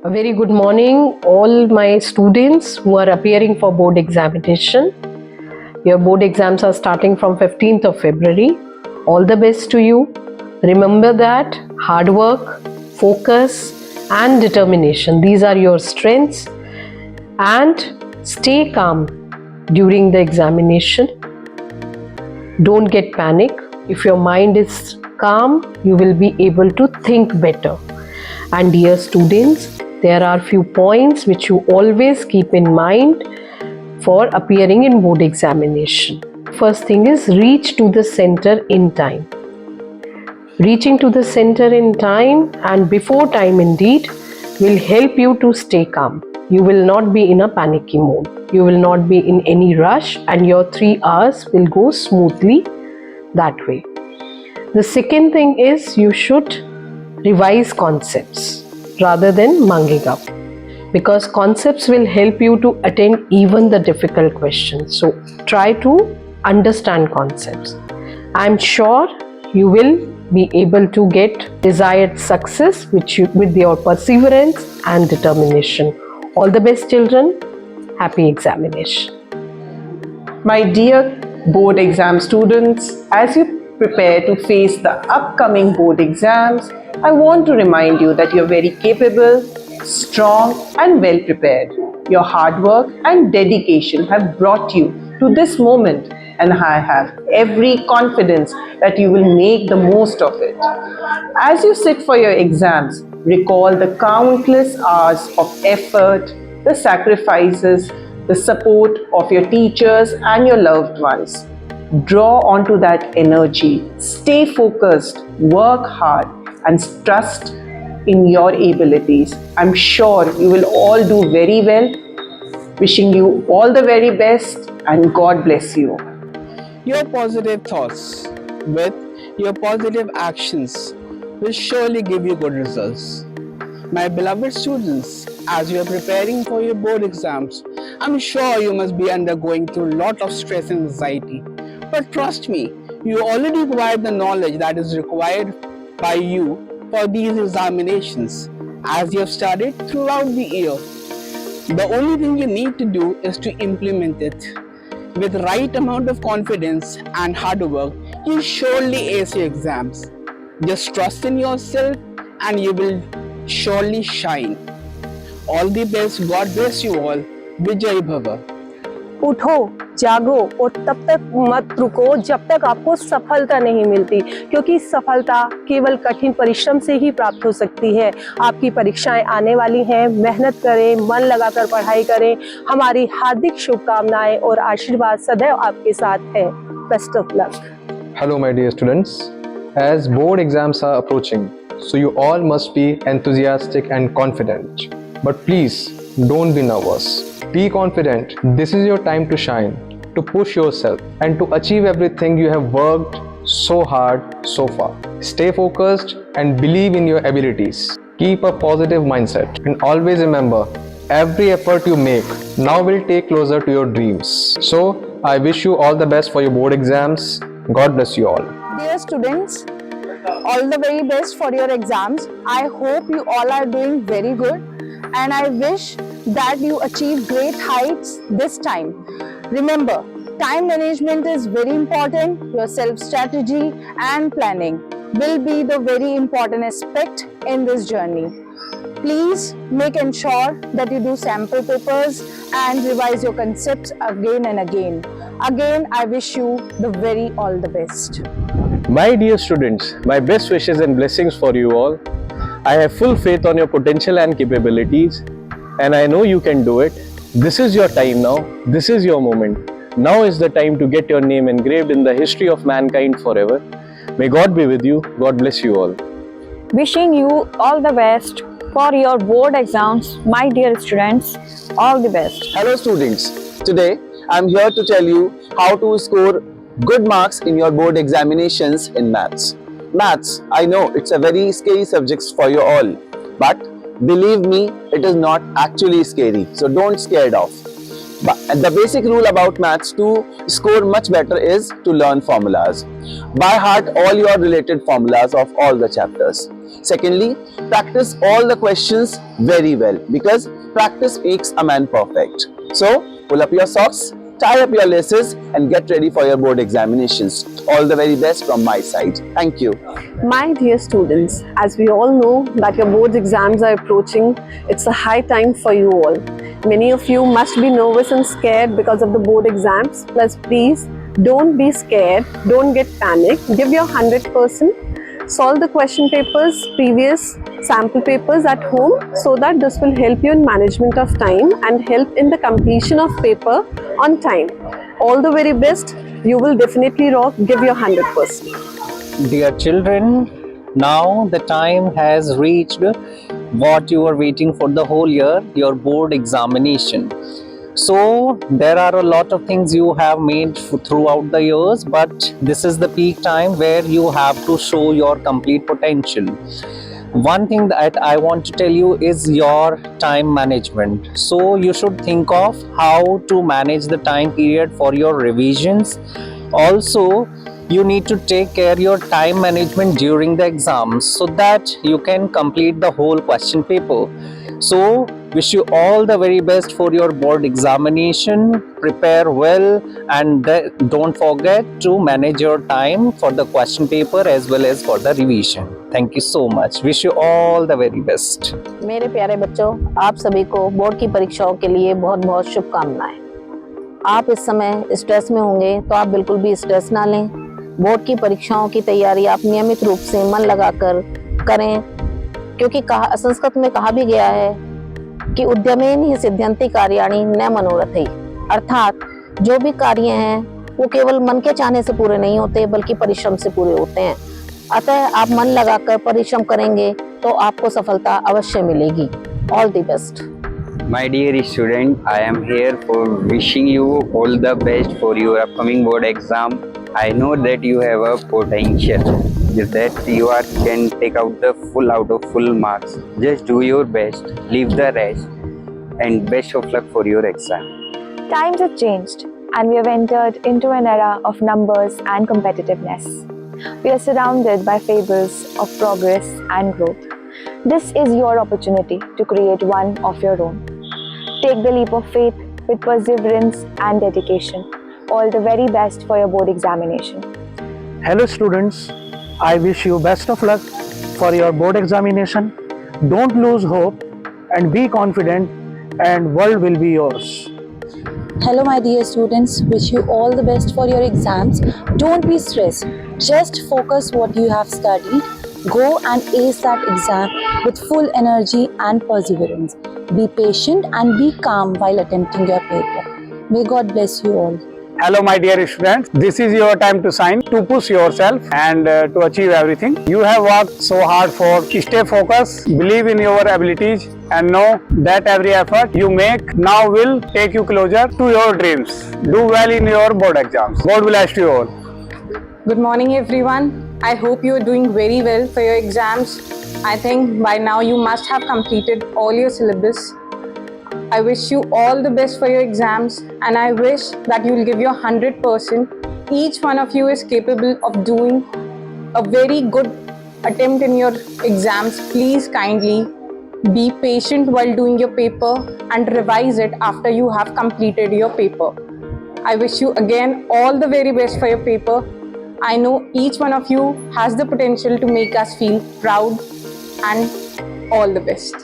A very good morning, all my students who are appearing for board examination. Your board exams are starting from 15th of February. All the best to you. Remember that hard work, focus, and determination, these are your strengths. And stay calm during the examination. Don't get panic. If your mind is calm, you will be able to think better. And dear students, there are few points which you always keep in mind for appearing in board examination. First thing is reach to the center in time. Reaching to the center in time and before time indeed will help you to stay calm. You will not be in a panicky mode. You will not be in any rush and your 3 hours will go smoothly that way. The second thing is you should revise concepts rather than munging up, because concepts will help you to attend even the difficult questions. So try to understand concepts. I'm sure you will be able to get desired success with your perseverance and determination. All the best, children. Happy examination. My dear board exam students, as you prepare to face the upcoming board exams, I want to remind you that you're very capable, strong and well prepared. Your hard work and dedication have brought you to this moment, and I have every confidence that you will make the most of it. As you sit for your exams, recall the countless hours of effort, the sacrifices, the support of your teachers and your loved ones. Draw onto that energy, stay focused, work hard and trust in your abilities. I'm sure you will all do very well. Wishing you all the very best and God bless you. Your positive thoughts with your positive actions will surely give you good results. My beloved students, as you are preparing for your board exams, I'm sure you must be undergoing through a lot of stress and anxiety. But trust me, you already provide the knowledge that is required by you for these examinations, as you have studied throughout the year. The only thing you need to do is to implement it. With right amount of confidence and hard work, you'll surely ace your exams. Just trust in yourself and you will surely shine. All the best. God bless you all. Vijay Bhava. उठो, जागो और तब तक मत रुको जब तक आपको सफलता नहीं मिलती, क्योंकि सफलता केवल कठिन परिश्रम से ही प्राप्त हो सकती है। आपकी परीक्षाएं आने वाली हैं, मेहनत करें, मन लगाकर पढ़ाई करें। हमारी हार्दिक शुभकामनाएं और आशीर्वाद सदैव आपके साथ है। Best of luck. Hello my dear students. As board exams are approaching, so you all must be enthusiastic and confident. But please don't be nervous. Be confident. This is your time to shine, to push yourself and to achieve everything you have worked so hard so far. Stay focused and believe in your abilities. Keep a positive mindset and always remember, every effort you make now will take closer to your dreams. So I wish you all the best for your board exams. God bless you all. Dear students, all the very best for your exams. I hope you all are doing very good and I wish that you achieve great heights this time. Remember, time management is very important. Your self-strategy and planning will be the very important aspect in this journey. Please make ensure that you do sample papers and revise your concepts again and again. Again, I wish you the very all the best. My dear students, my best wishes and blessings for you all. I have full faith on your potential and capabilities, and I know you can do it. This is your time now. This is your moment. Now is the time to get your name engraved in the history of mankind forever. May God be with you. God bless you all. Wishing you all the best for your board exams, my dear students. All the best. Hello students. Today I am here to tell you how to score good marks in your board examinations in maths. Maths, I know it's a very scary subject for you all, but believe me, it is not actually scary, so don't scared off. But the basic rule about maths to score much better is to learn formulas. By heart all your related formulas of all the chapters. Secondly, practice all the questions very well because practice makes a man perfect. So, pull up your socks, tie up your laces and get ready for your board examinations. All the very best from my side. Thank you. My dear students, as we all know that your board exams are approaching, it's a high time for you all. Many of you must be nervous and scared because of the board exams. Plus, please don't be scared, don't get panicked, give your 100%. Solve the question papers, previous sample papers at home so that this will help you in management of time and help in the completion of paper on time. All the very best. You will definitely rock. Give your 100%. Dear children, now the time has reached what you were waiting for the whole year, your board examination. So there are a lot of things you have made throughout the years, but this is the peak time where you have to show your complete potential. One thing that I want to tell you is your time management. So you should think of how to manage the time period for your revisions. Also, you need to take care your time management during the exams so that you can complete the whole question paper. So wish you all the very best for your board examination. Prepare well and don't forget to manage your time for the question paper as well as for the revision. Thank you so much. Wish you all the very best. मेरे प्यारे बच्चों, आप सभी को board की परीक्षाओं के लिए बहुत बहुत शुभकामनाएं। आप इस समय स्ट्रेस में होंगे तो आप बिल्कुल भी स्ट्रेस ना लें। बोर्ड की परीक्षाओं की तैयारी आप नियमित रूप से मन लगाकर करें, क्योंकि संस्कृत में कहा भी गया है कि उद्यमेन ही सिद्ध्यन्ति कार्याणि न मनोरथैः, अर्थात जो भी कार्य हैं वो केवल मन के चाहने से पूरे नहीं होते बल्कि परिश्रम से पूरे होते हैं। अतः आप मन लगाकर परिश्रम करेंगे तो आपको सफलता अवश्य मिलेगी। All the best. My dear student, I am here for wishing you all the best for your upcoming board exam. I know that you have a potential, that you can take out the full marks. Just do your best, leave the rest, and best of luck for your exam. Times have changed and we have entered into an era of numbers and competitiveness. We are surrounded by fables of progress and growth. This is your opportunity to create one of your own. Take the leap of faith with perseverance and dedication. All the very best for your board examination. Hello students, I wish you best of luck for your board examination. Don't lose hope and be confident, and world will be yours. Hello my dear students, wish you all the best for your exams. Don't be stressed, just focus what you have studied. Go and ace that exam with full energy and perseverance. Be patient and be calm while attempting your paper. May God bless you all. Hello my dear students, this is your time to shine, to push yourself and to achieve everything. You have worked so hard for. Stay focused, believe in your abilities and know that every effort you make now will take you closer to your dreams. Do well in your board exams. God bless you all. Good morning everyone. I hope you are doing very well for your exams. I think by now you must have completed all your syllabus. I wish you all the best for your exams and I wish that you will give your 100%. Each one of you is capable of doing a very good attempt in your exams. Please kindly be patient while doing your paper and revise it after you have completed your paper. I wish you again all the very best for your paper. I know each one of you has the potential to make us feel proud, and all the best.